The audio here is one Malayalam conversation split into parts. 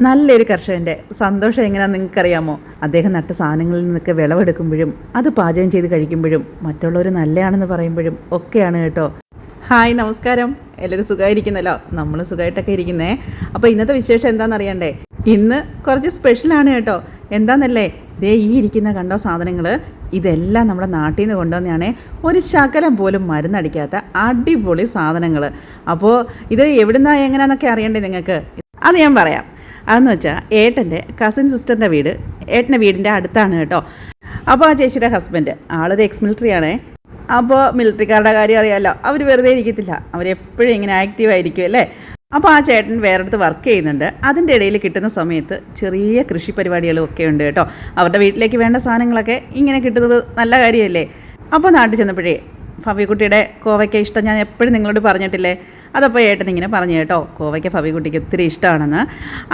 നല്ലൊരു കർഷകൻ്റെ സന്തോഷം എങ്ങനെയാണെന്ന് നിങ്ങൾക്കറിയാമോ? അദ്ദേഹം നട്ട സാധനങ്ങളിൽ നിന്നൊക്കെ വിളവെടുക്കുമ്പോഴും അത് പാചകം ചെയ്ത് കഴിക്കുമ്പോഴും മറ്റുള്ളവർ നല്ലതാണെന്ന് പറയുമ്പോഴും ഒക്കെയാണ് കേട്ടോ. ഹായ്, നമസ്കാരം. എല്ലാവരും സുഖമായിരിക്കുന്നല്ലോ? നമ്മൾ സുഖമായിട്ടൊക്കെ ഇരിക്കുന്നേ. അപ്പോൾ ഇന്നത്തെ വിശേഷം എന്താണെന്ന് അറിയണ്ടേ? ഇന്ന് കുറച്ച് സ്പെഷ്യലാണ് കേട്ടോ. എന്താണെന്നല്ലേ, ദേ ഈ ഇരിക്കുന്ന കണ്ടോ സാധനങ്ങൾ, ഇതെല്ലാം നമ്മുടെ നാട്ടിൽ നിന്ന് കൊണ്ടുവന്നതാണേ. ഒരു ശകലം പോലും മരുന്നടിക്കാത്ത അടിപൊളി സാധനങ്ങൾ. അപ്പോൾ ഇത് എവിടുന്നാ എങ്ങനെയാണെന്നൊക്കെ അറിയണ്ടേ നിങ്ങൾക്ക്? അത് ഞാൻ പറയാം. അതെന്ന് വെച്ചാൽ ഏട്ടൻ്റെ കസിൻ സിസ്റ്ററിൻ്റെ വീട്, ഏട്ടൻ്റെ വീടിൻ്റെ അടുത്താണ് കേട്ടോ. അപ്പോൾ ആ ചേച്ചിയുടെ ഹസ്ബൻഡ് ആളൊരു എക്സ് മിലിറ്ററി ആണേ. അപ്പോൾ മിലിറ്ററിക്കാരുടെ കാര്യം അറിയാമല്ലോ, അവർ വെറുതെ ഇരിക്കത്തില്ല, അവരെപ്പോഴും ഇങ്ങനെ ആക്റ്റീവായിരിക്കും അല്ലേ. അപ്പോൾ ആ ചേട്ടൻ വേറെടുത്ത് വർക്ക് ചെയ്യുന്നുണ്ട്. അതിൻ്റെ ഇടയിൽ കിട്ടുന്ന സമയത്ത് ചെറിയ കൃഷി പരിപാടികളും ഒക്കെ ഉണ്ട് കേട്ടോ. അവരുടെ വീട്ടിലേക്ക് വേണ്ട സാധനങ്ങളൊക്കെ ഇങ്ങനെ കിട്ടുന്നത് നല്ല കാര്യമല്ലേ. അപ്പോൾ നാട്ടിൽ ചെന്നപ്പോഴേ ഫവിക്കുട്ടിയുടെ കോവയ്ക്ക ഇഷ്ടം ഞാൻ എപ്പോഴും നിങ്ങളോട് പറഞ്ഞിട്ടില്ലേ, അതപ്പോൾ ഏട്ടൻ ഇങ്ങനെ പറഞ്ഞു കേട്ടോ, കോവയ്ക്ക ഫവിക്കുട്ടിക്ക് ഒത്തിരി ഇഷ്ടമാണെന്ന്.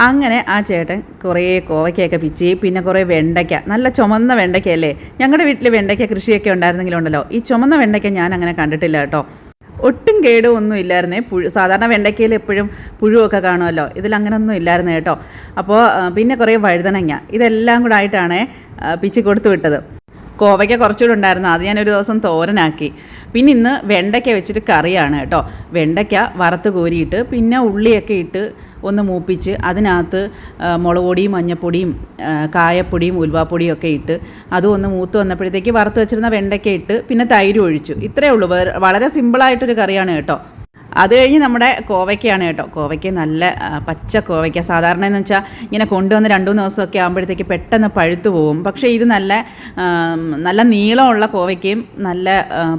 അങ്ങനെ ആ ചേട്ടൻ കുറേ കോവയ്ക്കയൊക്കെ പിച്ചി, പിന്നെ കുറേ വെണ്ടയ്ക്ക, നല്ല ചുമന്ന വെണ്ടയ്ക്കയല്ലേ. ഞങ്ങളുടെ വീട്ടിൽ വെണ്ടയ്ക്ക കൃഷിയൊക്കെ ഉണ്ടായിരുന്നെങ്കിലുണ്ടല്ലോ, ഈ ചുമന്ന വെണ്ടയ്ക്ക ഞാൻ അങ്ങനെ കണ്ടിട്ടില്ല കേട്ടോ. ഒട്ടും കേടും ഒന്നും ഇല്ലായിരുന്നേ. സാധാരണ വെണ്ടയ്ക്കയിൽ എപ്പോഴും പുഴുവൊക്കെ കാണുമല്ലോ, ഇതിലങ്ങനൊന്നും ഇല്ലായിരുന്നു കേട്ടോ. അപ്പോൾ പിന്നെ കുറേ വഴുതനങ്ങ, ഇതെല്ലാം കൂടെ ആയിട്ടാണ് പിച്ചി കൊടുത്തു വിട്ടത്. കോവയ്ക്ക കുറച്ചുകൂടെ ഉണ്ടായിരുന്നു, അത് ഞാനൊരു ദിവസം തോരനാക്കി. പിന്നെ ഇന്ന് വെണ്ടയ്ക്ക വെച്ചിട്ട് കറിയാണ് കേട്ടോ. വെണ്ടയ്ക്ക വറുത്ത് കോരിയിട്ട് പിന്നെ ഉള്ളിയൊക്കെ ഇട്ട് ഒന്ന് മൂപ്പിച്ച് അതിനകത്ത് മുളക് പൊടിയും മഞ്ഞൾപ്പൊടിയും കായപ്പൊടിയും ഉലുവാപ്പൊടിയും ഒക്കെ ഇട്ട് അതും ഒന്ന് മൂത്ത് വന്നപ്പോഴത്തേക്ക് വറുത്ത് വെച്ചിരുന്ന വെണ്ടയ്ക്ക ഇട്ട് പിന്നെ തൈര് ഒഴിച്ചു. ഇത്രയേ ഉള്ളൂ. വളരെ സിമ്പിളായിട്ടൊരു കറിയാണ് കേട്ടോ. അത് കഴിഞ്ഞ് നമ്മുടെ കോവയ്ക്കയാണ് കേട്ടോ. കോവയ്ക്ക നല്ല പച്ച കോവയ്ക്ക. സാധാരണ എന്ന് വെച്ചാൽ ഇങ്ങനെ കൊണ്ടുവന്ന് 2-3 ദിവസമൊക്കെ ആകുമ്പോഴത്തേക്ക് പെട്ടെന്ന് പഴുത്തു പോകും. പക്ഷേ ഇത് നല്ല നീളമുള്ള കോവയ്ക്കയും നല്ല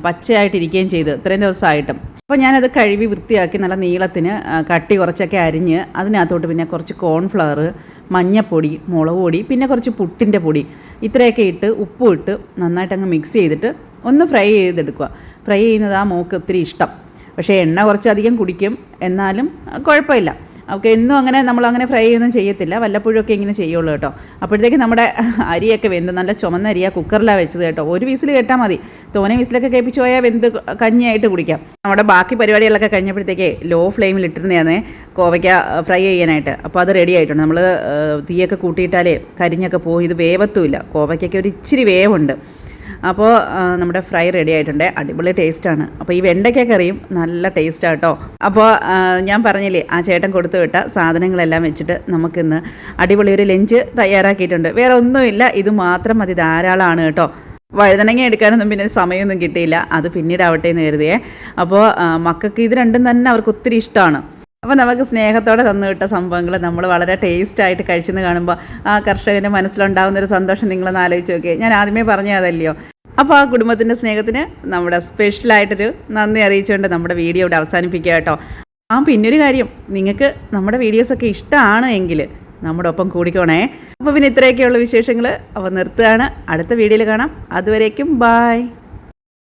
പച്ചയായിട്ടിരിക്കുകയും ചെയ്തു ഇത്രയും ദിവസമായിട്ടും. അപ്പോൾ ഞാനത് കഴുകി വൃത്തിയാക്കി നല്ല നീളത്തിന് കട്ടി കുറച്ചൊക്കെ അരിഞ്ഞ് അതിനകത്തോട്ട് പിന്നെ കുറച്ച് കോൺഫ്ലവർ, മഞ്ഞൾപ്പൊടി, മുളക് പൊടി, പിന്നെ കുറച്ച് പുട്ടിൻ്റെ പൊടി, ഇത്രയൊക്കെ ഇട്ട് ഉപ്പും ഇട്ട് നന്നായിട്ടങ്ങ് മിക്സ് ചെയ്തിട്ട് ഒന്ന് ഫ്രൈ ചെയ്തെടുക്കുക. ഫ്രൈ ചെയ്യുന്നത് ആ മോൾക്ക് ഒത്തിരി ഇഷ്ടം. പക്ഷേ എണ്ണ കുറച്ചധികം കുടിക്കും, എന്നാലും കുഴപ്പമില്ല. ഓക്കെ, എന്നും അങ്ങനെ നമ്മളങ്ങനെ ഫ്രൈ ഒന്നും ചെയ്യത്തില്ല, വല്ലപ്പോഴൊക്കെ ഇങ്ങനെ ചെയ്യുള്ളൂ കേട്ടോ. അപ്പോഴത്തേക്ക് നമ്മുടെ അരിയൊക്കെ വെന്ത് നല്ല ചുമന്ന അരിയാണ് കുക്കറിലാണ് വെച്ചത് കേട്ടോ. ഒരു വിസിൽ കേട്ടാൽ മതി. തോനെ വിസിലൊക്കെ കേൾപ്പിച്ച് പോയാൽ വെന്ത് കഞ്ഞിയായിട്ട് കുടിക്കാം. നമ്മുടെ ബാക്കി പരിപാടികളൊക്കെ കഴിഞ്ഞപ്പോഴത്തേക്ക് ലോ ഫ്ലെയിമിൽ ഇട്ടിരുന്നതാണ് കോവയ്ക്ക ഫ്രൈ ചെയ്യാനായിട്ട്. അപ്പോൾ അത് റെഡി ആയിട്ടുണ്ട്. നമ്മൾ തീയൊക്കെ കൂട്ടിയിട്ടാലേ കരിഞ്ഞൊക്കെ പോകും, ഇത് വേവത്തുമില്ല. കോവയ്ക്കൊക്കെ ഒരു ഇച്ചിരി വേവുണ്ട്. അപ്പോൾ നമ്മുടെ ഫ്രൈ റെഡി ആയിട്ടുണ്ട്. അടിപൊളി ടേസ്റ്റാണ്. അപ്പോൾ ഈ വെണ്ടയ്ക്ക കറിയും നല്ല ടേസ്റ്റാണ് കേട്ടോ. അപ്പോൾ ഞാൻ പറഞ്ഞില്ലേ, ആ ചേട്ടൻ കൊടുത്തു വിട്ട സാധനങ്ങളെല്ലാം വെച്ചിട്ട് നമുക്കിന്ന് അടിപൊളി ഒരു ലഞ്ച് തയ്യാറാക്കിയിട്ടുണ്ട്. വേറെ ഒന്നുമില്ല, ഇത് മാത്രം മതി, ധാരാളമാണ് കേട്ടോ. വഴുതനങ്ങ എടുക്കാനൊന്നും പിന്നെ സമയമൊന്നും കിട്ടിയില്ല, അത് പിന്നീടാവട്ടെ എന്ന് കരുതിയേ. അപ്പോൾ മക്കൾക്ക് ഇത് രണ്ടും തന്നെ അവർക്ക് ഒത്തിരി ഇഷ്ടമാണ്. അപ്പോൾ നമുക്ക് സ്നേഹത്തോടെ തന്നുവിട്ട സംഭവങ്ങൾ നമ്മൾ വളരെ ടേസ്റ്റായിട്ട് കഴിച്ചെന്ന് കാണുമ്പോൾ ആ കർഷകൻ്റെ മനസ്സിലുണ്ടാകുന്നൊരു സന്തോഷം നിങ്ങളൊന്ന് ആലോചിച്ച് നോക്കിയേ. ഞാൻ ആദ്യമേ പറഞ്ഞതല്ലയോ. അപ്പോൾ ആ കുടുംബത്തിൻ്റെ സ്നേഹത്തിന് നമ്മുടെ സ്പെഷ്യലായിട്ടൊരു നന്ദി അറിയിച്ചുകൊണ്ട് നമ്മുടെ വീഡിയോ ഇവിടെ അവസാനിപ്പിക്കുക കേട്ടോ. പിന്നൊരു കാര്യം, നിങ്ങൾക്ക് നമ്മുടെ വീഡിയോസൊക്കെ ഇഷ്ടമാണ് എങ്കിൽ നമ്മുടെ ഒപ്പം കൂടിക്കോണേ. അപ്പോൾ പിന്നെ ഇത്രയൊക്കെയുള്ള വിശേഷങ്ങൾ അപ്പോൾ നിർത്തുകയാണ്. അടുത്ത വീഡിയോയിൽ കാണാം. അതുവരേക്കും ബായ്.